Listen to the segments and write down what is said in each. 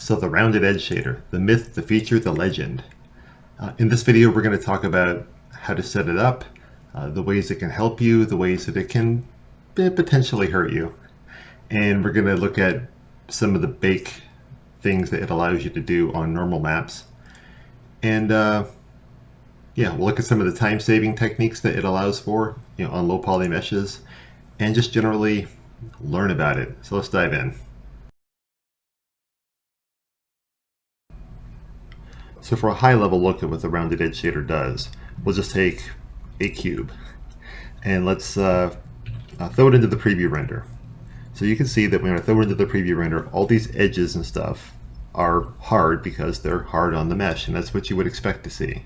So the rounded edge shader, the myth, the feature, the legend. In this video, we're going to talk about how to set it up, the ways it can help you, the ways that it can potentially hurt you. And we're going to look at some of the bake things that it allows you to do on normal maps. And yeah, we'll look at some of the time-saving techniques that it allows for, on low poly meshes, and just generally learn about it. So let's dive in. So for a high-level look at what the rounded edge shader does, we'll just take a cube and let's throw it into the preview render. So you can see that when I throw it into the preview render, all these edges and stuff are hard because they're hard on the mesh, and that's what you would expect to see.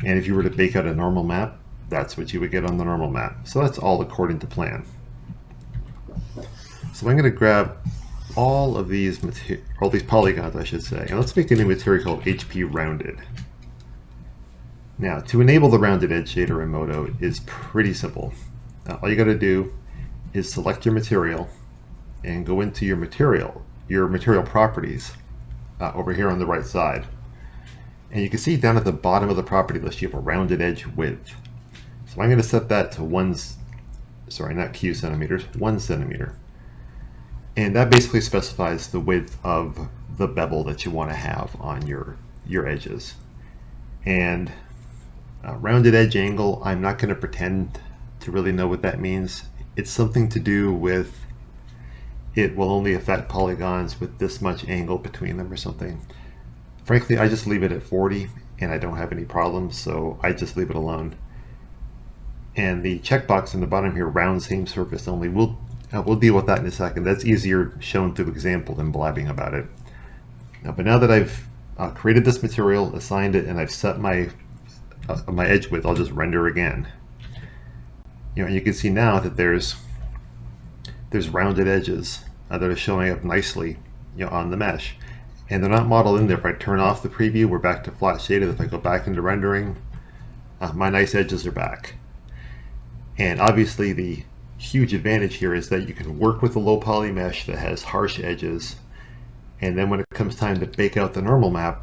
And if you were to bake out a normal map, that's what you would get on the normal map. So that's all according to plan. So I'm going to grab all these polygons, I should say, and let's make a new material called HP Rounded. Now, to enable the rounded edge shader in MODO is pretty simple. All you got to do is select your material and go into your material properties over here on the right side. And you can see down at the bottom of the property list you have a rounded edge width. So I'm going to set that to 1 centimeter. And that basically specifies the width of the bevel that you want to have on your edges. And rounded edge angle, I'm not going to pretend to really know what that means. It's something to do with it will only affect polygons with this much angle between them or something. Frankly, I just leave it at 40 and I don't have any problems, so I just leave it alone. And the checkbox in the bottom here, round same surface only, we'll deal with that in a second. That's easier shown through example than blabbing about it. But now that I've created this material, assigned it, and I've set my edge width, I'll just render again. And you can see now that there's rounded edges that are showing up nicely, on the mesh, and they're not modeled in there. If I turn off the preview, we're back to flat shaded. If I go back into rendering, my nice edges are back. And obviously the huge advantage here is that you can work with a low poly mesh that has harsh edges, and then when it comes time to bake out the normal map,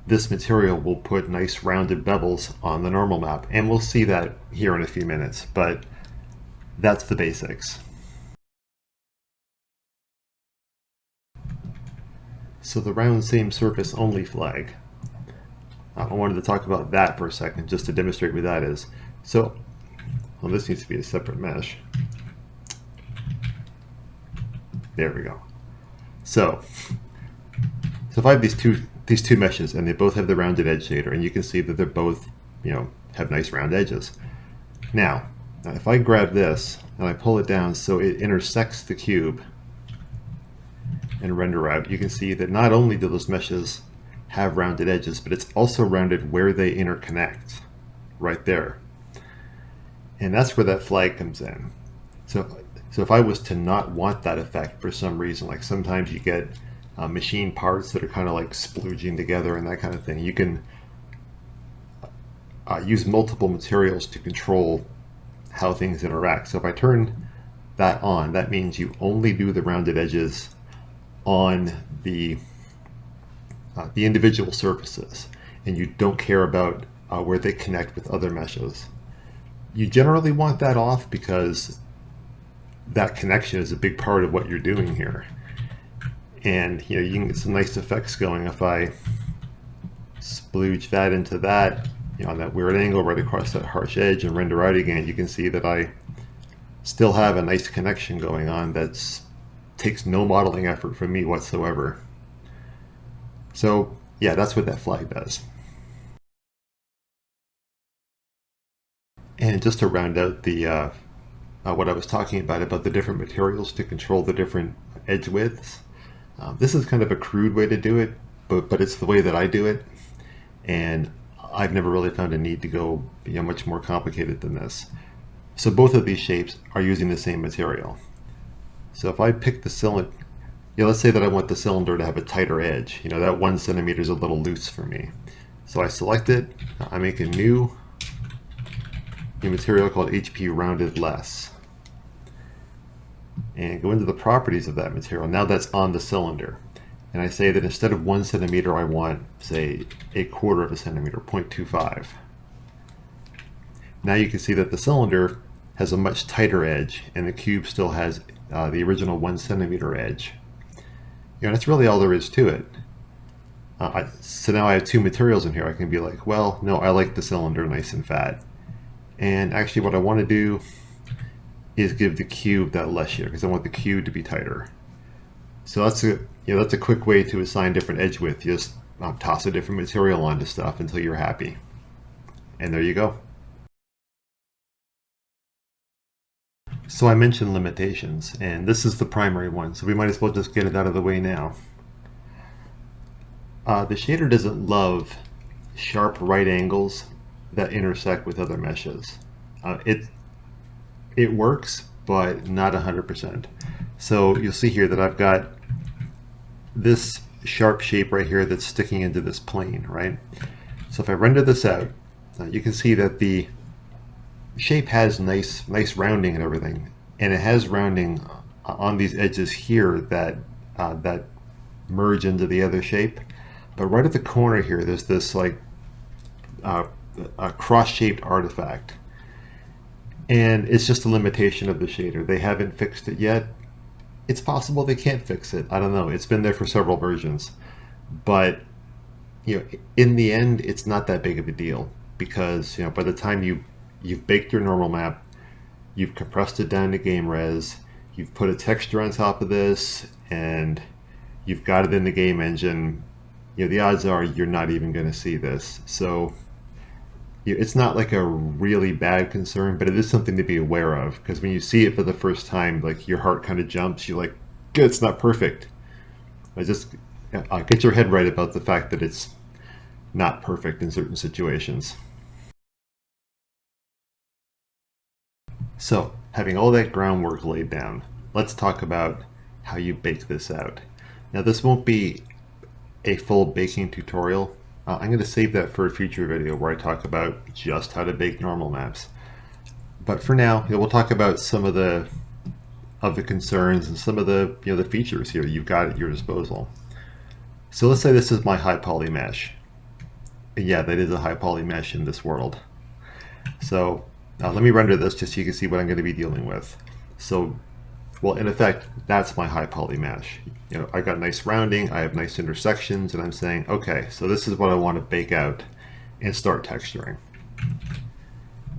this material will put nice rounded bevels on the normal map, and we'll see that here in a few minutes, but that's the basics. So the round same surface only flag, I wanted to talk about that for a second just to demonstrate what that is. So well, this needs to be a separate mesh. There we go. So if I have these two meshes and they both have the rounded edge shader, and you can see that they're both, have nice round edges. Now, if I grab this and I pull it down so it intersects the cube and render out, you can see that not only do those meshes have rounded edges, but it's also rounded where they interconnect, right there. And that's where that flag comes in. So if I was to not want that effect for some reason, like sometimes you get machine parts that are kind of like splooging together and that kind of thing, you can use multiple materials to control how things interact. So if I turn that on, that means you only do the rounded edges on the individual surfaces, and you don't care about where they connect with other meshes. You generally want that off because that connection is a big part of what you're doing here. And you can get some nice effects going if I splooge that into that, on that weird angle right across that harsh edge and render out again. You can see that I still have a nice connection going on that takes no modeling effort from me whatsoever. So yeah, that's what that flag does. And just to round out the what I was talking about the different materials to control the different edge widths, this is kind of a crude way to do it, but it's the way that I do it, and I've never really found a need to go much more complicated than this. So both of these shapes are using the same material. So if I pick the cylinder, let's say that I want the cylinder to have a tighter edge. That 1 centimeter is a little loose for me. So I select it, I make a new material called HP Rounded Less, and go into the properties of that material. Now that's on the cylinder. and I say that instead of 1 centimeter, I want, say, 1/4 of a centimeter, 0.25. Now you can see that the cylinder has a much tighter edge, and the cube still has the original 1 centimeter edge. That's really all there is to it. So now I have two materials in here. I can be like, well, no, I like the cylinder nice and fat. And actually what I want to do is give the cube that less shear, because I want the cube to be tighter. So that's a quick way to assign different edge width. You just toss a different material onto stuff until you're happy. And there you go. So I mentioned limitations, and this is the primary one, so we might as well just get it out of the way now. The shader doesn't love sharp right angles that intersect with other meshes. It works, but not 100%. So you'll see here that I've got this sharp shape right here that's sticking into this plane, right? So if I render this out, you can see that the shape has nice rounding and everything, and it has rounding on these edges here that merge into the other shape. But right at the corner here, there's this like a cross-shaped artifact, and it's just a limitation of the shader. They haven't fixed it yet. It's possible they can't fix it. I don't know. It's been there for several versions, but in the end, it's not that big of a deal, because by the time you've baked your normal map, you've compressed it down to game res, you've put a texture on top of this, and you've got it in the game engine, the odds are you're not even going to see this. So it's not like a really bad concern, but it is something to be aware of, because when you see it for the first time, like your heart kind of jumps. You're like, good, it's not perfect. Just get your head right about the fact that it's not perfect in certain situations. So, having all that groundwork laid down, let's talk about how you bake this out. Now, this won't be a full baking tutorial. I'm going to save that for a future video where I talk about just how to bake normal maps. But for now, we'll talk about some of the concerns and some of the the features here you've got at your disposal. So let's say this is my high poly mesh. And yeah, that is a high poly mesh in this world. So let me render this just so you can see what I'm going to be dealing with. So, well, in effect, that's my high poly mesh. I got nice rounding, I have nice intersections, and I'm saying, okay, so this is what I want to bake out and start texturing.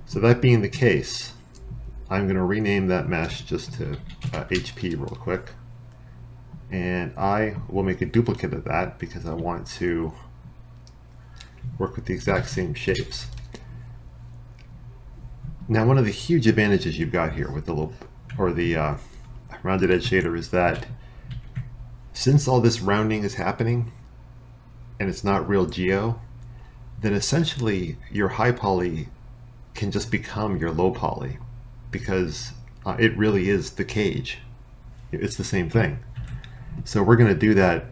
So that being the case, I'm going to rename that mesh just to HP real quick. And I will make a duplicate of that because I want to work with the exact same shapes. Now, one of the huge advantages you've got here with the rounded edge shader is that since all this rounding is happening and it's not real geo, then essentially your high poly can just become your low poly, because it really is the cage. It's the same thing. So we're going to do that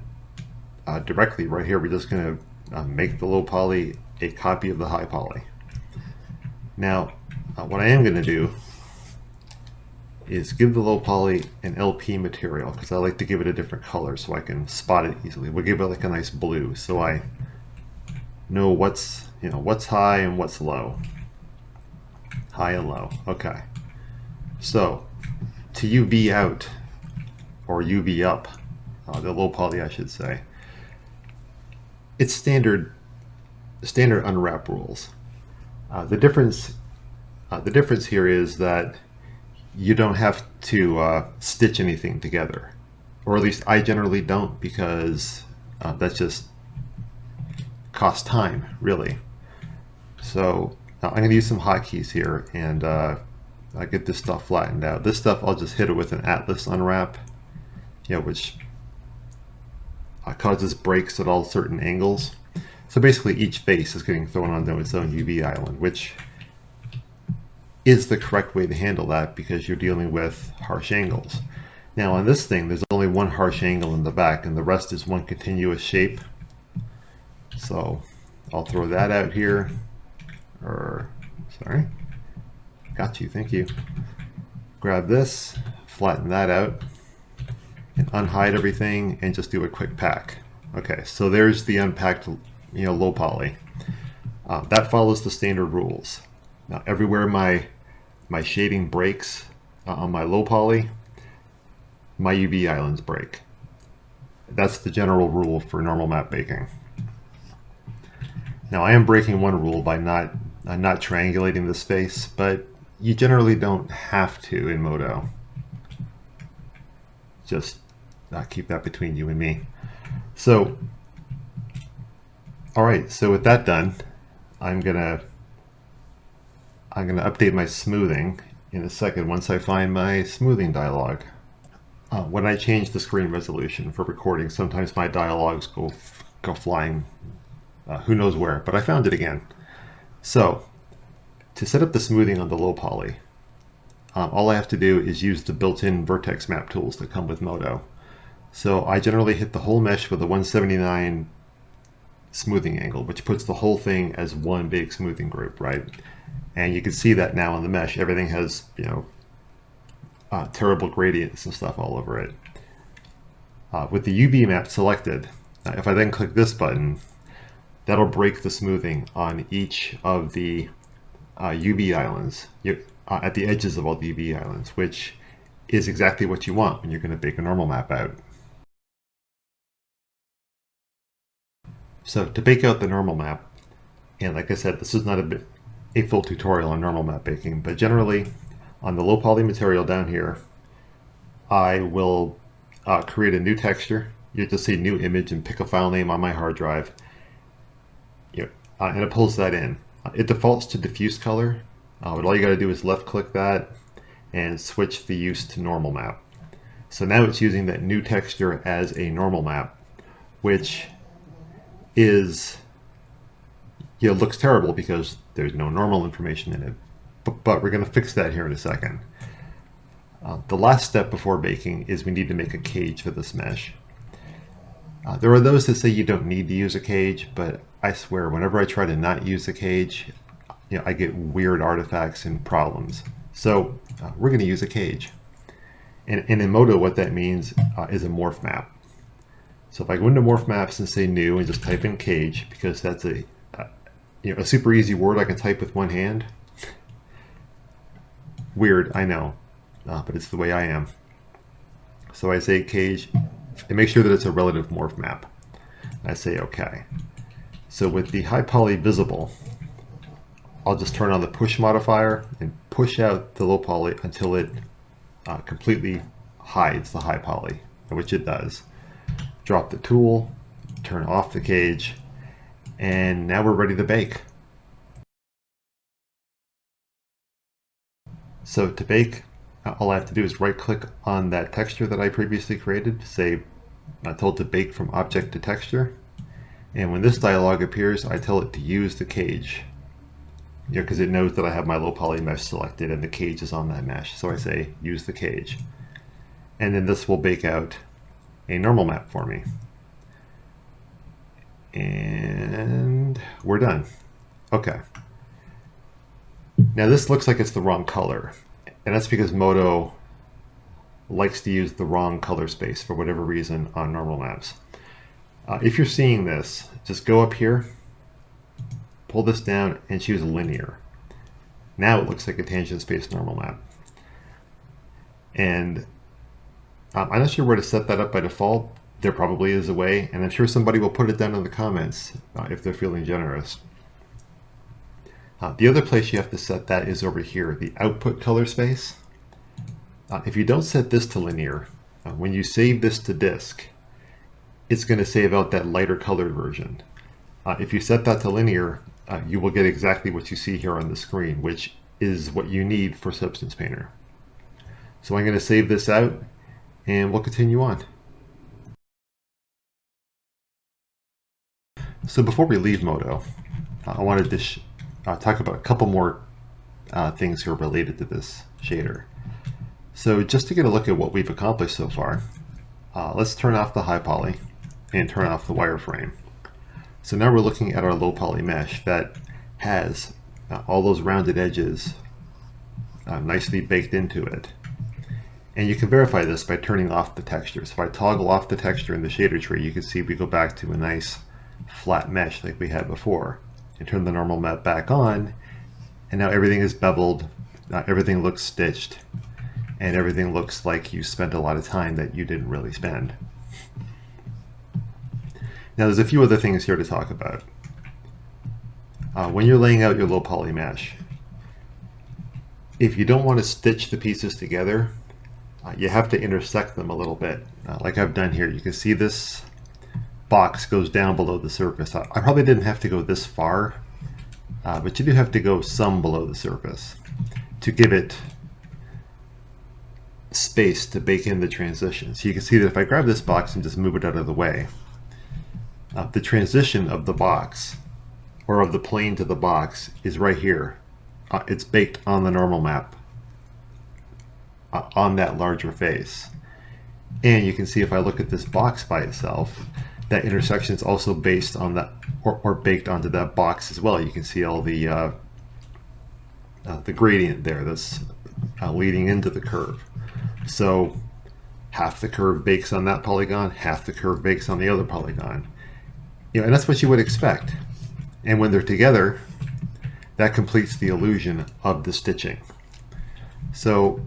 directly right here. We're just going to make the low poly a copy of the high poly. Now, what I am going to do is give the low poly an LP material, because I like to give it a different color so I can spot it easily. We'll give it like a nice blue so I know what's high and what's low. High and low. Okay. So to UV out or UV up, the low poly I should say, it's standard unwrap rules. The difference here is that you don't have to stitch anything together, or at least I generally don't, because that's just costs time, really. So I'm going to use some hotkeys here, and I get this stuff flattened out. This stuff I'll just hit it with an Atlas unwrap, which causes breaks at all certain angles. So basically each face is getting thrown onto its own UV island, which is the correct way to handle that because you're dealing with harsh angles. Now on this thing, there's only one harsh angle in the back, and the rest is one continuous shape. So I'll throw that out here. Sorry. Got you, thank you. Grab this, flatten that out. and unhide everything and just do a quick pack. Okay, so there's the unpacked, low poly. That follows the standard rules. Now, everywhere my shading breaks on my low poly, my UV islands break. That's the general rule for normal map baking. Now, I am breaking one rule by not triangulating this face, but you generally don't have to in MODO. Just keep that between you and me. So, all right. So with that done, I'm gonna update my smoothing in a second once I find my smoothing dialog. When I change the screen resolution for recording, sometimes my dialogues go flying who knows where, but I found it again. So to set up the smoothing on the low poly, all I have to do is use the built-in vertex map tools that come with MODO. So I generally hit the whole mesh with a 179 smoothing angle, which puts the whole thing as one big smoothing group, right? And you can see that now in the mesh. Everything has, terrible gradients and stuff all over it. With the UV map selected, if I then click this button, that'll break the smoothing on each of the UV islands, at the edges of all the UV islands, which is exactly what you want when you're going to bake a normal map out. So to bake out the normal map, and like I said, this is not a full tutorial on normal map baking, but generally on the low poly material down here, I will create a new texture. You just say new image and pick a file name on my hard drive. And it pulls that in. It defaults to diffuse color, but all you got to do is left click that and switch the use to normal map. So now it's using that new texture as a normal map, which is, looks terrible because there's no normal information in it. But we're going to fix that here in a second. The last step before baking is we need to make a cage for this mesh. There are those that say you don't need to use a cage, but I swear whenever I try to not use a cage, I get weird artifacts and problems. So we're going to use a cage. And in MODO, what that means is a morph map. So if I go into morph maps and say new and just type in cage, because that's a super easy word I can type with one hand. Weird, I know, but it's the way I am. So I say cage and make sure that it's a relative morph map. I say OK. So with the high poly visible, I'll just turn on the push modifier and push out the low poly until it completely hides the high poly, which it does. Drop the tool, turn off the cage, and now we're ready to bake. So to bake, all I have to do is right click on that texture that I previously created, say I told to bake from object to texture, and when this dialog appears I tell it to use the cage, because it knows that I have my low poly mesh selected and the cage is on that mesh. So I say use the cage, and then this will bake out a normal map for me. And we're done. Okay. Now this looks like it's the wrong color, and that's because MODO likes to use the wrong color space for whatever reason on normal maps. If you're seeing this, just go up here, pull this down, and choose linear. Now it looks like a tangent space normal map. And I'm not sure where to set that up by default. There probably is a way, and I'm sure somebody will put it down in the comments if they're feeling generous. The other place you have to set that is over here, the output color space. If you don't set this to linear, when you save this to disk, it's going to save out that lighter colored version. If you set that to linear, you will get exactly what you see here on the screen, which is what you need for Substance Painter. So I'm going to save this out, and we'll continue on. So before we leave MODO, I wanted to talk about a couple more things here related to this shader. So just to get a look at what we've accomplished so far, let's turn off the high poly and turn off the wireframe. So now we're looking at our low poly mesh that has all those rounded edges nicely baked into it. And you can verify this by turning off the texture. So if I toggle off the texture in the shader tree, you can see we go back to a nice flat mesh like we had before. And turn the normal map back on, and now everything is beveled, everything looks stitched, and everything looks like you spent a lot of time that you didn't really spend. Now there's a few other things here to talk about. When you're laying out your low poly mesh, if you don't want to stitch the pieces together, you have to intersect them a little bit. Like I've done here, you can see this box goes down below the surface. I probably didn't have to go this far, but you do have to go some below the surface to give it space to bake in the transition. So you can see that if I grab this box and just move it out of the way, the transition of the box, or of the plane to the box, is right here. It's baked on the normal map, on that larger face. And you can see if I look at this box by itself, that intersection is also based on that, or baked onto that box as well. You can see all the gradient there that's leading into the curve. So half the curve bakes on that polygon, half the curve bakes on the other polygon. And that's what you would expect. And when they're together, that completes the illusion of the stitching. So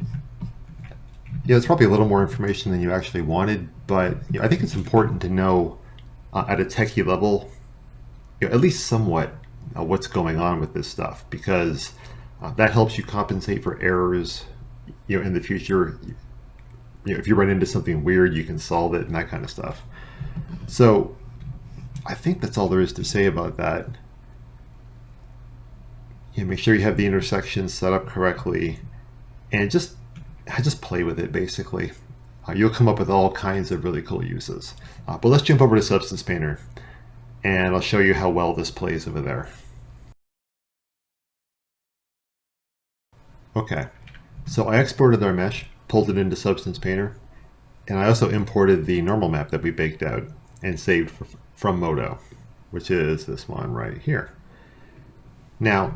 it's probably a little more information than you actually wanted, but I think it's important to know at a techie level, at least somewhat, what's going on with this stuff, because that helps you compensate for errors. In the future, if you run into something weird, you can solve it and that kind of stuff. So I think that's all there is to say about that. Make sure you have the intersections set up correctly, and just play with it, basically. You'll come up with all kinds of really cool uses. But let's jump over to Substance Painter, and I'll show you how well this plays over there. Okay, so I exported our mesh, pulled it into Substance Painter, and I also imported the normal map that we baked out and saved from MODO, which is this one right here. Now,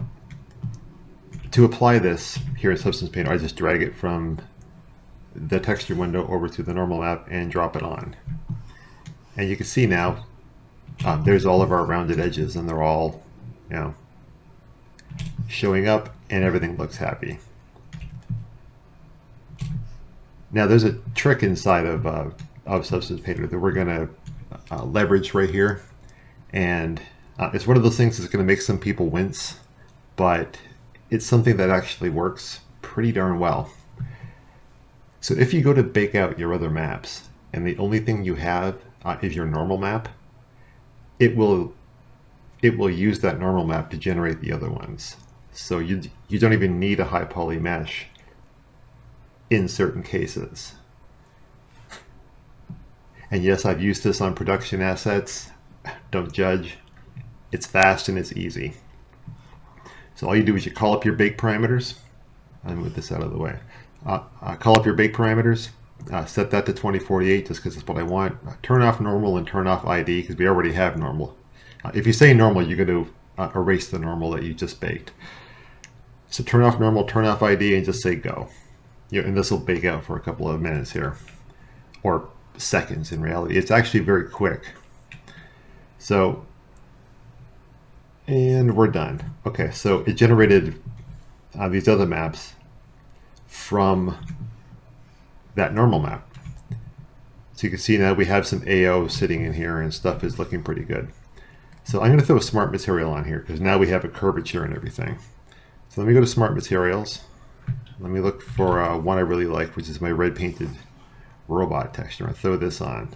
to apply this here in Substance Painter, I just drag it from the texture window over to the normal map and drop it on. And you can see now there's all of our rounded edges, and they're all showing up, and everything looks happy. Now there's a trick inside of Substance Painter that we're going to leverage right here, and it's one of those things that's going to make some people wince, but it's something that actually works pretty darn well. So if you go to bake out your other maps, and the only thing you have is your normal map, it will use that normal map to generate the other ones. So you don't even need a high poly mesh in certain cases. And yes, I've used this on production assets. Don't judge. It's fast and it's easy. So all you do is you call up your bake parameters. I'll move this out of the way. Call up your bake parameters. Set that to 2048 just because that's what I want. Turn off normal and turn off ID because we already have normal. If you say normal, you're going to erase the normal that you just baked. So turn off normal, turn off ID, and just say go. And this will bake out for a couple of minutes here, or seconds in reality. It's actually very quick. So, and we're done. Okay, so it generated these other maps from that normal map. So you can see now we have some AO sitting in here, and stuff is looking pretty good. So I'm going to throw a smart material on here because now we have a curvature and everything. So let me go to smart materials. Let me look for one I really like, which is my red painted robot texture. I'll throw this on.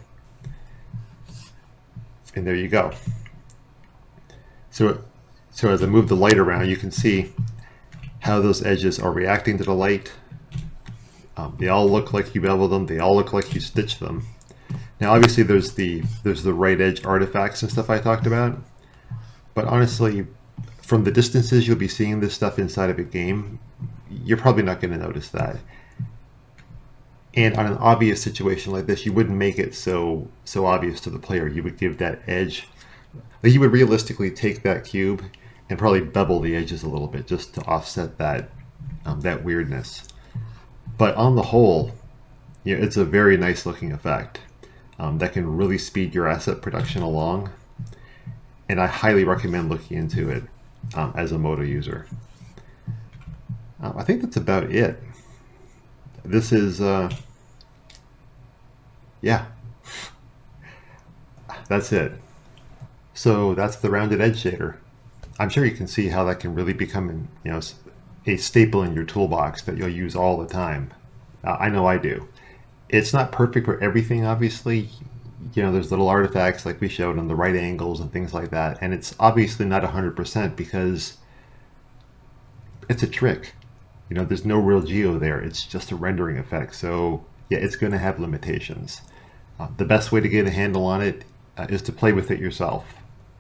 And there you go. So as I move the light around, you can see how those edges are reacting to the light. They all look like you beveled them. They all look like you stitched them. Now, obviously, there's the right edge artifacts and stuff I talked about. But honestly, from the distances you'll be seeing this stuff inside of a game, you're probably not going to notice that. And on an obvious situation like this, you wouldn't make it so obvious to the player. You would give that edge, like you would realistically take that cube and probably bevel the edges a little bit just to offset that that weirdness. But on the whole, Yeah, it's a very nice looking effect that can really speed your asset production along. And I highly recommend looking into it as a MODO user. I think that's about it. This is, yeah, that's it. So that's the rounded edge shader. I'm sure you can see how that can really become, a staple in your toolbox that you'll use all the time. I know I do. It's not perfect for everything, obviously. There's little artifacts like we showed on the right angles and things like that, and it's obviously not 100% because it's a trick. There's no real geo there. It's just a rendering effect. So yeah, it's going to have limitations. The best way to get a handle on it is to play with it yourself.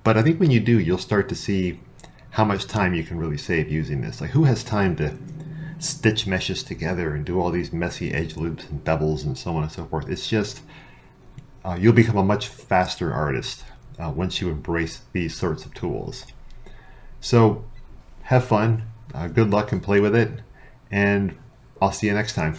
But I think when you do, you'll start to see how much time you can really save using this. Like, who has time to stitch meshes together and do all these messy edge loops and bevels and so on and so forth? It's just, you'll become a much faster artist once you embrace these sorts of tools. So have fun, good luck and play with it, and I'll see you next time.